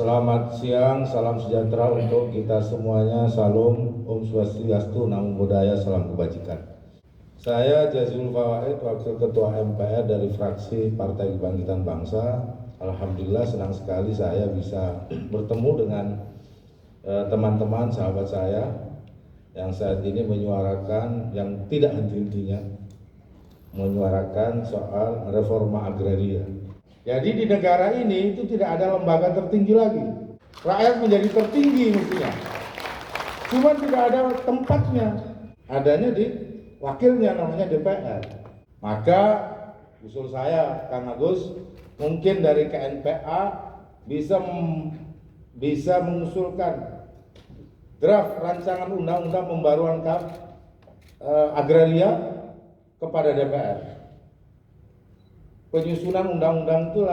Selamat siang, salam sejahtera untuk kita semuanya. Salam, Om Swastiastu, Namo Buddhaya, salam kebajikan. Saya Jazilul Fawait, Wakil Ketua MPR dari fraksi Partai Kebangkitan Bangsa. Alhamdulillah senang sekali saya bisa bertemu dengan teman-teman sahabat saya yang saat ini menyuarakan yang tidak henti-hentinya, menyuarakan soal reforma agraria. Jadi di negara ini itu tidak ada lembaga tertinggi lagi. Rakyat menjadi tertinggi mestinya. Cuma tidak ada tempatnya. Adanya di wakilnya namanya DPR. Maka usul saya, Kang Agus, mungkin dari KNPA bisa mengusulkan draft rancangan undang-undang pembaruan agraria kepada DPR. Penyusunan undang-undang itu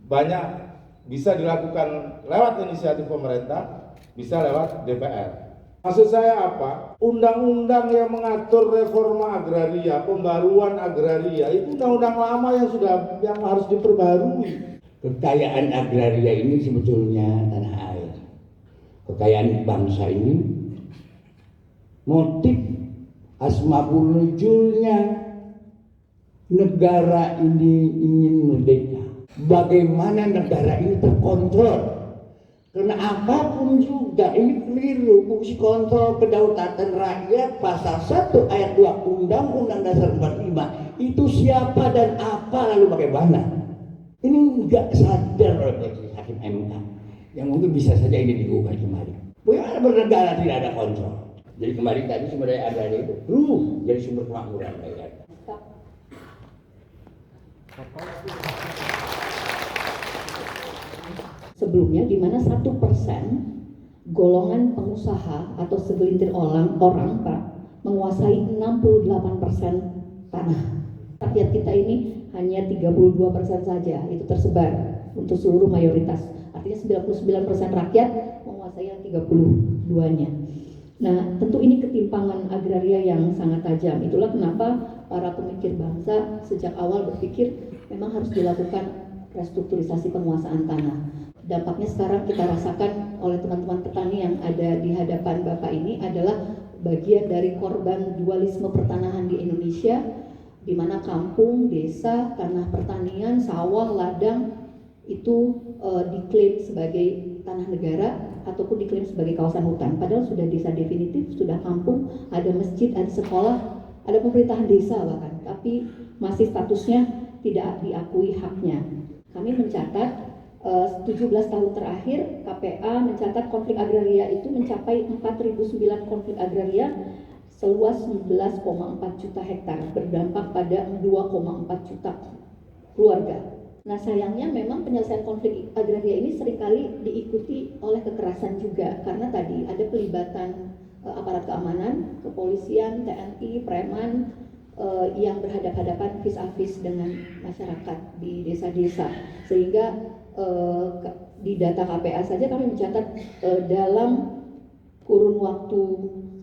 banyak bisa dilakukan lewat inisiatif pemerintah, bisa lewat DPR. Maksud saya apa? Undang-undang yang mengatur reforma agraria, pembaruan agraria itu undang-undang lama yang harus diperbarui. Kekayaan agraria ini sebetulnya tanah air. Kekayaan bangsa ini motif asbabun nuzulnya negara ini ingin merdeka. Bagaimana negara ini terkontrol? Karena apapun juga ini keliru. Fungsi kontrol kedaulatan rakyat pasal 1 ayat 2 Undang-Undang Dasar 45 itu siapa dan apa lalu bagaimana? Ini enggak sadar oleh hakim MK yang mungkin bisa saja ini digugat kembali. Bagaimana bernegara tidak ada kontrol? Jadi kemarin tadi sumber daya agraria itu jadi sumber kemakmuran rakyat. Sebelumnya di mana 1% golongan pengusaha atau segelintir orang Pak menguasai 68% tanah. Rakyat kita ini hanya 32% saja itu tersebar untuk seluruh mayoritas. Artinya 99% rakyat menguasai yang 32-nya. Nah, tentu ini ketimpangan agraria yang sangat tajam. Itulah kenapa para pemikir bangsa sejak awal berpikir memang harus dilakukan restrukturisasi penguasaan tanah. Dampaknya sekarang kita rasakan oleh teman-teman petani yang ada di hadapan Bapak ini adalah bagian dari korban dualisme pertanahan di Indonesia, di mana kampung, desa, tanah pertanian, sawah, ladang itu diklaim sebagai tanah negara ataupun diklaim sebagai kawasan hutan. Padahal sudah desa definitif, sudah kampung, ada masjid, ada sekolah, ada pemerintahan desa bahkan, tapi masih statusnya tidak diakui haknya. Kami mencatat 17 tahun terakhir KPA mencatat konflik agraria itu mencapai 4.009 konflik agraria seluas 11,4 juta hektar, berdampak pada 2,4 juta keluarga. Nah sayangnya memang penyelesaian konflik agraria ini seringkali diikuti oleh kekerasan juga, karena tadi ada pelibatan aparat keamanan, kepolisian, TNI, preman yang berhadapan-hadapan vis-a-vis dengan masyarakat di desa-desa, sehingga di data KPA saja kami mencatat dalam kurun waktu,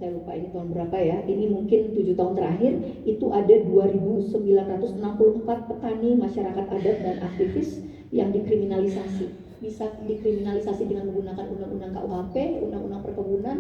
saya lupa ini tahun berapa ya, ini mungkin 7 tahun terakhir, itu ada 2.964 petani, masyarakat adat dan aktivis yang dikriminalisasi. Bisa dikriminalisasi dengan menggunakan undang-undang KUHP, undang-undang perkebunan,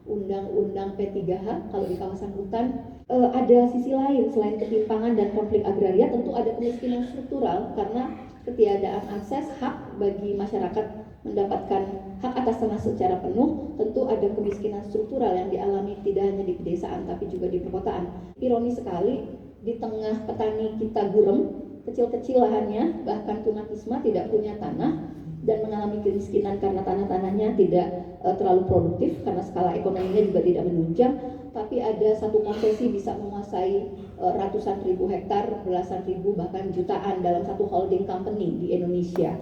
undang-undang P3H kalau di kawasan hutan. Ada sisi lain selain ketimpangan dan konflik agraria, tentu ada kemiskinan struktural karena ketiadaan akses hak bagi masyarakat mendapatkan hak atas tanah secara penuh. Tentu ada kemiskinan struktural yang dialami tidak hanya di pedesaan tapi juga di perkotaan. Ironis sekali, di tengah petani kita gurem, kecil-kecil lahannya, bahkan tunawisma, tidak punya tanah dan mengalami kemiskinan karena tanah-tanahnya tidak terlalu produktif karena skala ekonominya juga tidak menunjang, tapi ada satu konsesi bisa menguasai ratusan ribu hektar, belasan ribu bahkan jutaan dalam satu holding company di Indonesia.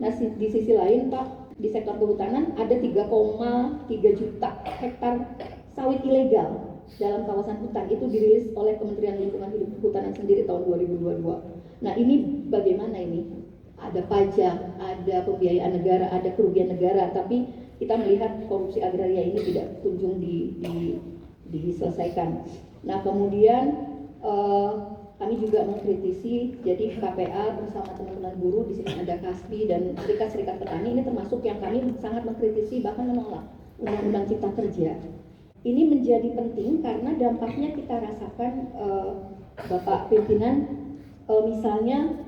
Nah di sisi lain Pak, Di sektor kehutanan ada 3,3 juta hektar sawit ilegal dalam kawasan hutan. Itu dirilis oleh Kementerian Lingkungan Hidup dan Kehutanan sendiri tahun 2022. Nah ini bagaimana ini? Ada pajak, ada pembiayaan negara, ada kerugian negara, tapi kita melihat korupsi agraria ini tidak kunjung diselesaikan. Nah kemudian kami juga mengkritisi, jadi KPA bersama teman-teman buruh, di sini ada KASBI dan Serikat Petani, ini termasuk yang kami sangat mengkritisi, bahkan menolak Undang-Undang Cipta Kerja. Ini menjadi penting karena dampaknya kita rasakan, Bapak Pimpinan, misalnya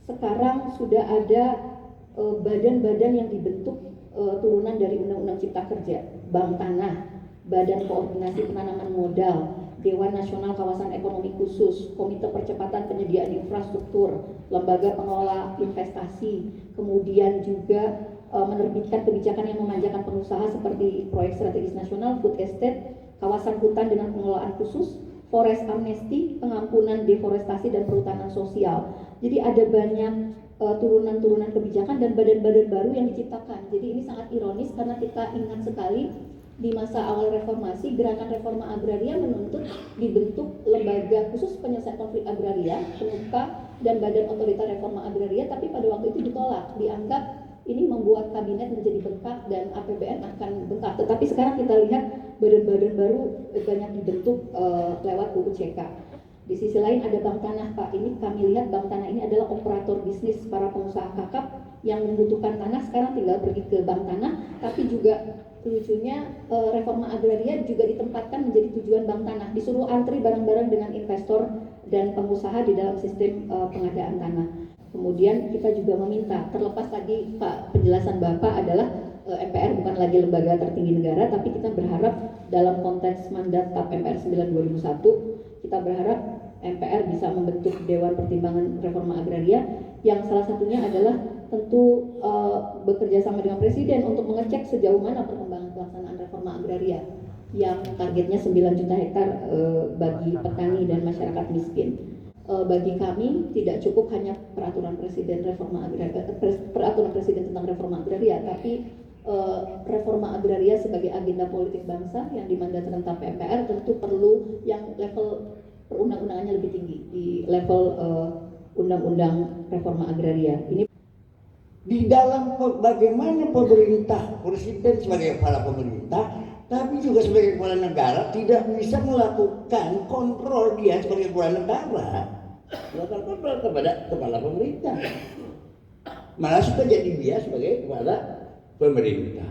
sekarang sudah ada badan-badan yang dibentuk turunan dari Undang-Undang Cipta Kerja, Bank Tanah, Badan Koordinasi Penanaman Modal, Dewan Nasional Kawasan Ekonomi Khusus, Komite Percepatan Penyediaan Infrastruktur, Lembaga Pengelola Investasi, kemudian juga menerbitkan kebijakan yang memanjakan pengusaha seperti Proyek Strategis Nasional, Food Estate, Kawasan Hutan dengan Pengelolaan Khusus, Forest Amnesty, Pengampunan Deforestasi dan Perhutanan Sosial. Jadi ada banyak turunan-turunan kebijakan dan badan-badan baru yang diciptakan. Jadi ini sangat ironis karena kita ingat sekali di masa awal reformasi, gerakan reforma agraria menuntut dibentuk lembaga khusus penyelesaian konflik agraria, PEMUKA, dan Badan Otorita Reforma Agraria, tapi pada waktu itu ditolak, dianggap ini membuat kabinet menjadi bengkak dan APBN akan bengkak. Tetapi sekarang kita lihat badan-badan baru banyak dibentuk lewat UUCK. Di sisi lain ada Bank Tanah, Pak. Ini kami lihat Bank Tanah ini adalah operator bisnis para pengusaha kakap yang membutuhkan tanah, sekarang tinggal pergi ke Bank Tanah, tapi juga lucunya reforma agraria juga ditempatkan menjadi tujuan Bank Tanah, disuruh antri bareng-bareng dengan investor dan pengusaha di dalam sistem pengadaan tanah. Kemudian kita juga meminta, terlepas tadi Pak penjelasan Bapak adalah MPR bukan lagi lembaga tertinggi negara, tapi kita berharap dalam konteks mandat TAP MPR 9 2001, kita berharap MPR bisa membentuk Dewan Pertimbangan Reforma Agraria yang salah satunya adalah tentu bekerja sama dengan Presiden untuk mengecek sejauh mana perkembangan pelaksanaan reforma agraria yang targetnya 9 juta hektar bagi petani dan masyarakat miskin. Bagi kami tidak cukup hanya peraturan Presiden peraturan Presiden tentang reforma agraria, tapi reforma agraria sebagai agenda politik bangsa yang dimandatkan TAP MPR tentu perlu yang level perundang-undangannya lebih tinggi di level undang-undang reforma agraria. Ini Di dalam bagaimana pemerintah, Presiden sebagai kepala pemerintah, tapi juga sebagai kepala negara tidak bisa melakukan kontrol dia sebagai kepala negara, melakukan kontrol kepada kepala pemerintah. Malah suka jadi dia sebagai kepala pemerintah.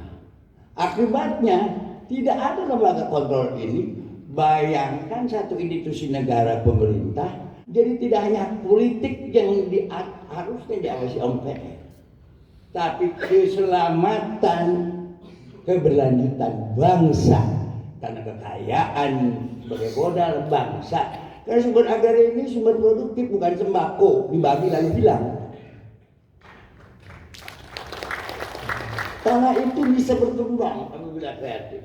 Akibatnya tidak ada lembaga kontrol ini. Bayangkan satu institusi negara pemerintah, jadi tidak hanya politik yang harusnya diawasi MPR, tapi keselamatan keberlanjutan bangsa karena kekayaan sebagai modal bangsa. Karena sumber agraria ini sumber produktif, bukan sembako dibagi lalu hilang. Tanah itu bisa berkembang apabila kreatif.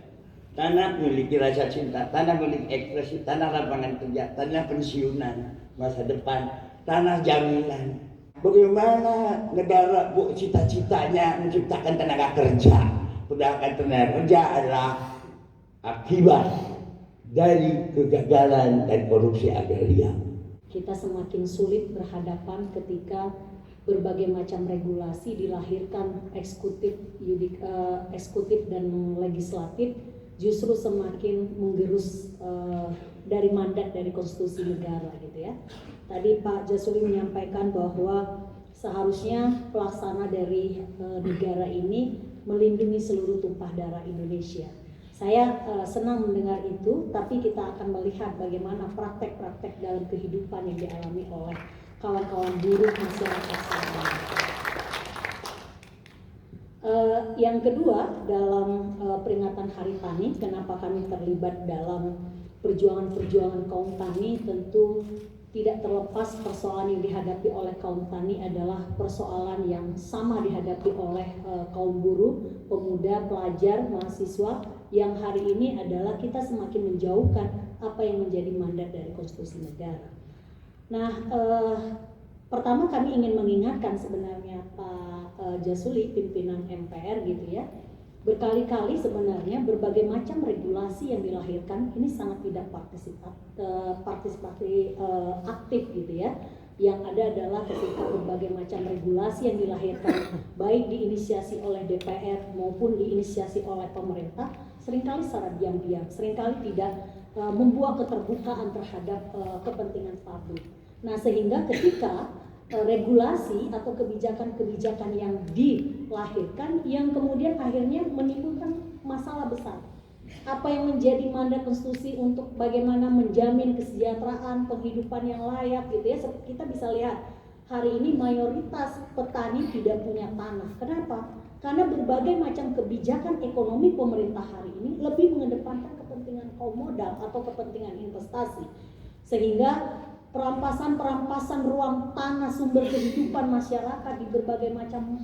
Tanah memiliki rasa cinta, tanah memiliki ekspresi, tanah lapangan kerja, tanah pensiunan masa depan, tanah jaminan. Bagaimana negara cita-citanya menciptakan tenaga kerja, sedangkan tenaga kerja adalah akibat dari kegagalan dan korupsi agraria. Kita semakin sulit berhadapan ketika berbagai macam regulasi dilahirkan eksekutif dan legislatif justru semakin menggerus dari mandat dari konstitusi negara gitu ya. Tadi Pak Jasuli menyampaikan bahwa seharusnya pelaksana dari negara ini melindungi seluruh tumpah darah Indonesia. Saya senang mendengar itu, tapi kita akan melihat bagaimana praktek-praktek dalam kehidupan yang dialami oleh kawan-kawan buruh masyarakat sekarang. Yang kedua, dalam peringatan Hari Tani, kenapa kami terlibat dalam perjuangan-perjuangan kaum tani, tentu tidak terlepas persoalan yang dihadapi oleh kaum tani adalah persoalan yang sama dihadapi oleh kaum buruh, pemuda, pelajar, mahasiswa, yang hari ini adalah kita semakin menjauhkan apa yang menjadi mandat dari konstitusi negara. Nah, pertama kami ingin mengingatkan sebenarnya Pak Pak Jasuli, pimpinan MPR gitu ya, berkali-kali sebenarnya berbagai macam regulasi yang dilahirkan ini sangat tidak partisipasi aktif gitu ya. Yang ada adalah ketika berbagai macam regulasi yang dilahirkan baik diinisiasi oleh DPR maupun diinisiasi oleh pemerintah, seringkali secara diam-diam, seringkali tidak membuat keterbukaan terhadap kepentingan publik. Nah, sehingga ketika regulasi atau kebijakan-kebijakan yang dilahirkan yang kemudian akhirnya menimbulkan masalah besar. Apa yang menjadi mandat konstitusi untuk bagaimana menjamin kesejahteraan, penghidupan yang layak gitu ya. Kita bisa lihat hari ini mayoritas petani tidak punya tanah. Kenapa? Karena berbagai macam kebijakan ekonomi pemerintah hari ini lebih mengedepankan kepentingan kaum modal atau kepentingan investasi. Sehingga perampasan ruang tanah sumber kehidupan masyarakat di berbagai macam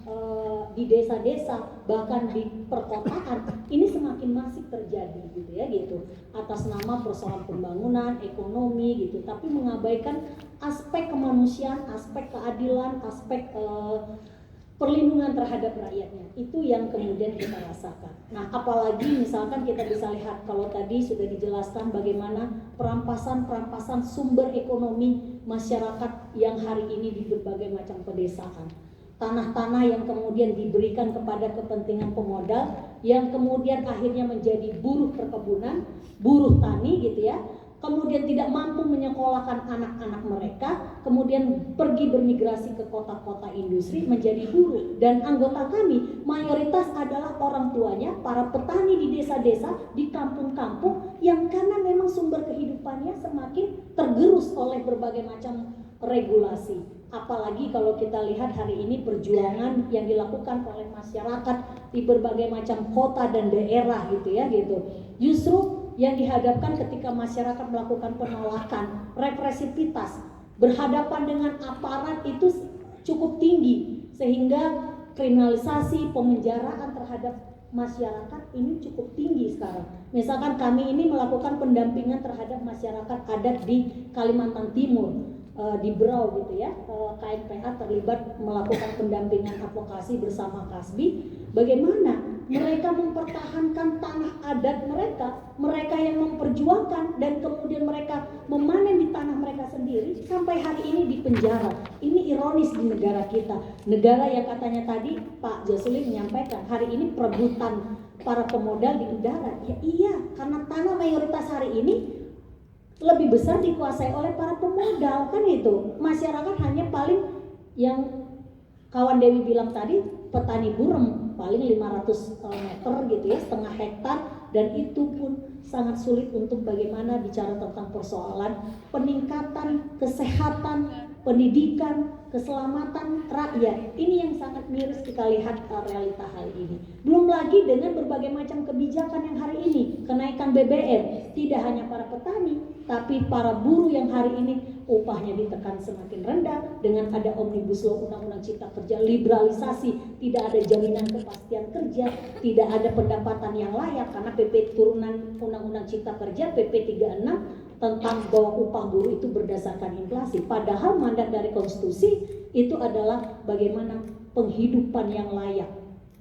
di desa-desa bahkan di perkotaan ini semakin masif terjadi gitu ya gitu atas nama persoalan pembangunan ekonomi gitu, tapi mengabaikan aspek kemanusiaan, aspek keadilan, aspek perlindungan terhadap rakyatnya. Itu yang kemudian kita rasakan. Nah, apalagi misalkan kita bisa lihat kalau tadi sudah dijelaskan bagaimana perampasan sumber ekonomi masyarakat yang hari ini di berbagai macam pedesaan. Tanah-tanah yang kemudian diberikan kepada kepentingan pemodal yang kemudian akhirnya menjadi buruh perkebunan, buruh tani gitu ya. Kemudian tidak mampu menyekolahkan anak-anak mereka, kemudian pergi bermigrasi ke kota-kota industri menjadi buruh. Dan anggota kami mayoritas adalah orang tuanya, para petani di desa-desa, di kampung-kampung yang karena memang sumber kehidupannya semakin tergerus oleh berbagai macam regulasi. Apalagi kalau kita lihat hari ini perjuangan yang dilakukan oleh masyarakat di berbagai macam kota dan daerah gitu ya gitu. Justru yang dihadapkan ketika masyarakat melakukan penolakan, represivitas, berhadapan dengan aparat itu cukup tinggi sehingga kriminalisasi, pemenjaraan terhadap masyarakat ini cukup tinggi sekarang. Misalkan kami ini melakukan pendampingan terhadap masyarakat adat di Kalimantan Timur, di Berau gitu ya, KNPA terlibat melakukan pendampingan advokasi bersama Kasbi. Bagaimana mereka mempertahankan tanah adat mereka yang memperjuangkan dan kemudian mereka memanen di tanah mereka sendiri sampai hari ini di penjara. Ini ironis di negara kita, negara yang katanya tadi Pak Jasuli menyampaikan hari ini perebutan para pemodal di udara. Ya iya, karena tanah mayoritas hari ini lebih besar dikuasai oleh para pemodal kan itu. Masyarakat hanya paling yang kawan Dewi bilang tadi petani burem paling 500 meter gitu ya, setengah hektar, dan itu pun sangat sulit untuk bagaimana bicara tentang persoalan peningkatan kesehatan, pendidikan, keselamatan rakyat. Ini yang sangat miris kita lihat realita hari ini. Belum lagi dengan berbagai macam kebijakan yang hari ini, kenaikan BBM, tidak hanya para petani, tapi para buruh yang hari ini upahnya ditekan semakin rendah dengan ada Omnibus Law Undang-Undang Cipta Kerja, liberalisasi, tidak ada jaminan kepastian kerja, tidak ada pendapatan yang layak karena PP turunan Undang-Undang Cipta Kerja PP 36 tentang bahwa upah buruh itu berdasarkan inflasi. Padahal mandat dari konstitusi itu adalah bagaimana penghidupan yang layak,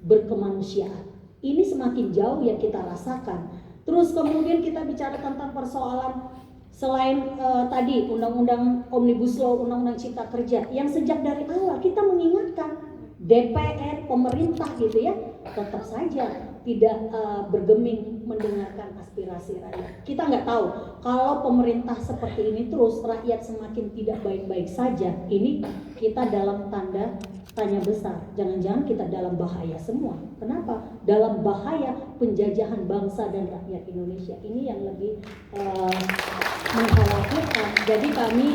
berkemanusiaan. Ini semakin jauh yang kita rasakan. Terus kemudian kita bicara tentang persoalan selain tadi Undang-Undang Omnibus Law, Undang-Undang Cipta Kerja yang sejak dari awal kita mengingatkan DPR, pemerintah gitu ya, tetap saja tidak bergeming mendengarkan aspirasi rakyat. Kita nggak tahu kalau pemerintah seperti ini terus rakyat semakin tidak baik-baik saja. Ini kita dalam tanda tanya besar. Jangan-jangan kita dalam bahaya semua. Kenapa? Dalam bahaya penjajahan bangsa dan rakyat Indonesia. Ini yang lebih mengkhawatirkan. Jadi kami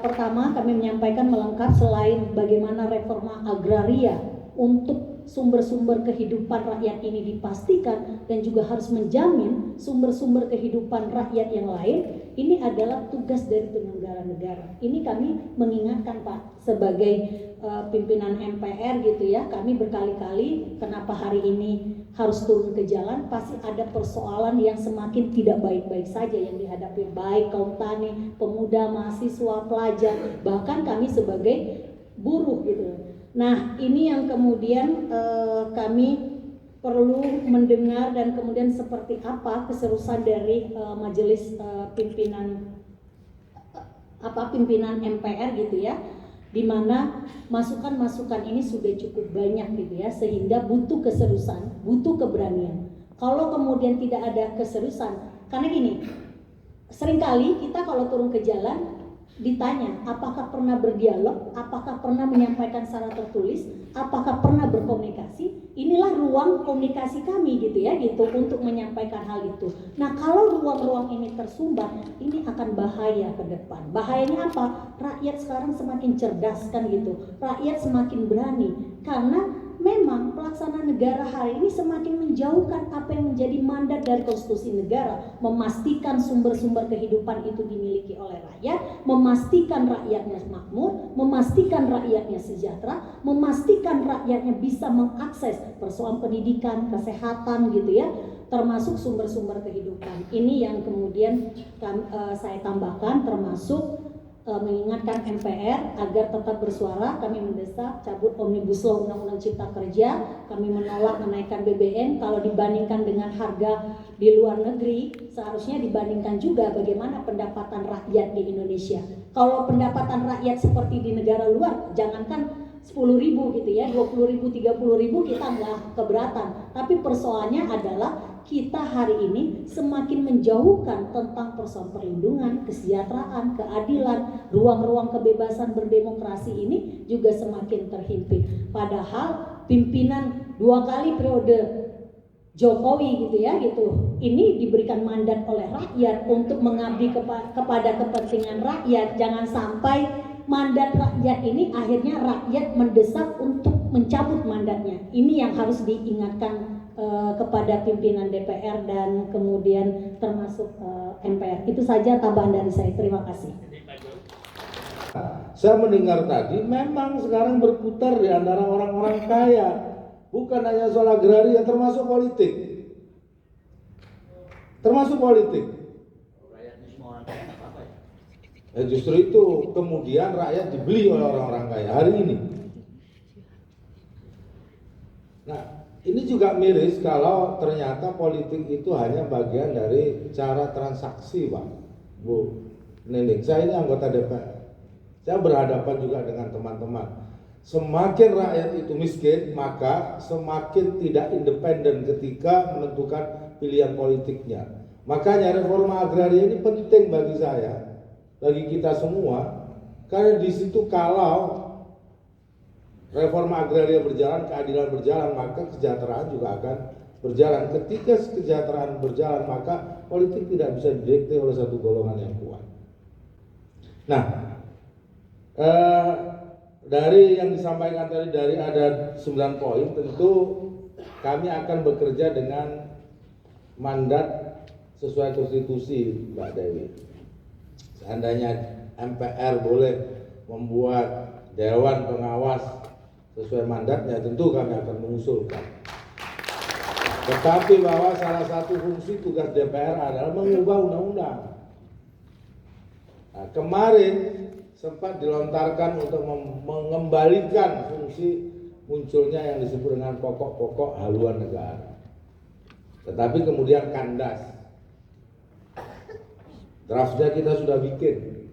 pertama kami menyampaikan melengkap selain bagaimana reforma agraria untuk sumber-sumber kehidupan rakyat ini dipastikan dan juga harus menjamin sumber-sumber kehidupan rakyat yang lain. Ini adalah tugas dari penyelenggara negara. Ini kami mengingatkan Pak sebagai pimpinan MPR gitu ya. Kami berkali-kali kenapa hari ini harus turun ke jalan, pasti ada persoalan yang semakin tidak baik-baik saja yang dihadapi baik kaum tani, pemuda, mahasiswa, pelajar, bahkan kami sebagai buruh gitu. Nah, ini yang kemudian kami perlu mendengar dan kemudian seperti apa keserusan dari majelis pimpinan MPR gitu ya, di mana masukan-masukan ini sudah cukup banyak gitu ya, sehingga butuh keserusan, butuh keberanian. Kalau kemudian tidak ada keserusan, karena gini, seringkali kita kalau turun ke jalan ditanya apakah pernah berdialog, apakah pernah menyampaikan secara tertulis, apakah pernah berkomunikasi. Inilah ruang komunikasi kami gitu ya, gitu, untuk menyampaikan hal itu. Nah, kalau ruang-ruang ini tersumbat, ini akan bahaya ke depan. Bahayanya apa? Rakyat sekarang semakin cerdas kan gitu, rakyat semakin berani, karena memang pelaksanaan negara hari ini semakin menjauhkan apa yang menjadi mandat dari konstitusi negara, memastikan sumber-sumber kehidupan itu dimiliki oleh rakyat, memastikan rakyatnya makmur, memastikan rakyatnya sejahtera, memastikan rakyatnya bisa mengakses persoalan pendidikan, kesehatan gitu ya, termasuk sumber-sumber kehidupan. Ini yang kemudian saya tambahkan, termasuk mengingatkan MPR agar tetap bersuara. Kami mendesak cabut Omnibus Law Undang-Undang Cipta Kerja. Kami menolak kenaikan BBM. Kalau dibandingkan dengan harga di luar negeri, seharusnya dibandingkan juga bagaimana pendapatan rakyat di Indonesia. Kalau pendapatan rakyat seperti di negara luar, jangankan 10.000 gitu ya, 20.000, 30.000 kita nggak keberatan. Tapi persoalannya adalah kita hari ini semakin menjauhkan tentang persoalan perlindungan, kesejahteraan, keadilan, ruang-ruang kebebasan berdemokrasi ini juga semakin terhimpit. Padahal pimpinan 2 kali periode Jokowi gitu ya, gitu, ini diberikan mandat oleh rakyat untuk mengabdi kepada kepentingan rakyat. Jangan sampai mandat rakyat ini akhirnya rakyat mendesak untuk mencabut mandatnya. Ini yang harus diingatkan kepada pimpinan DPR dan kemudian termasuk MPR. Itu saja tambahan dari saya. Terima kasih. Saya mendengar tadi memang sekarang berputar di antara orang-orang kaya, bukan hanya soal agraria, termasuk politik. Termasuk politik. Justru itu kemudian rakyat dibeli oleh orang-orang kaya hari ini. Nah, ini juga miris kalau ternyata politik itu hanya bagian dari cara transaksi, Pak, Bu Nining. Saya ini anggota DPR. Saya berhadapan juga dengan teman-teman. Semakin rakyat itu miskin, maka semakin tidak independen ketika menentukan pilihan politiknya. Makanya reforma agraria ini penting bagi saya, bagi kita semua, karena di situ kalau reforma agraria berjalan, keadilan berjalan, maka kesejahteraan juga akan berjalan. Ketika kesejahteraan berjalan, maka politik tidak bisa didikte oleh satu golongan yang kuat. Nah, dari yang disampaikan tadi, dari ada 9 poin, tentu kami akan bekerja dengan mandat sesuai konstitusi, Mbak Dewi. Seandainya MPR boleh membuat Dewan Pengawas sesuai mandatnya, tentu kami akan mengusulkan. Tetapi bahwa salah satu fungsi tugas DPR adalah mengubah undang-undang. Nah, kemarin sempat dilontarkan untuk mengembalikan fungsi munculnya yang disebut dengan pokok-pokok haluan negara. Tetapi kemudian kandas. Draftnya kita sudah bikin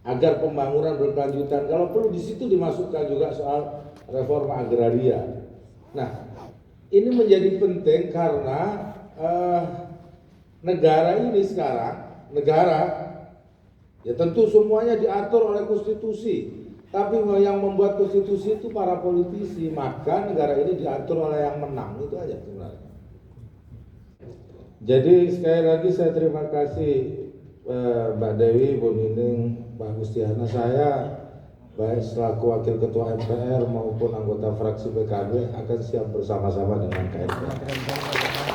agar pembangunan berkelanjutan. Kalau perlu di situ dimasukkan juga soal reforma agraria. Nah, ini menjadi penting karena negara ini sekarang, ya tentu semuanya diatur oleh konstitusi. Tapi yang membuat konstitusi itu para politisi, maka negara ini diatur oleh yang menang, itu aja sebenarnya. Jadi sekali lagi saya terima kasih Mbak Dewi, Bu Nining, Pak Gustiana. Saya baik selaku Wakil Ketua MPR maupun anggota fraksi PKB akan siap bersama-sama dengan KNPR.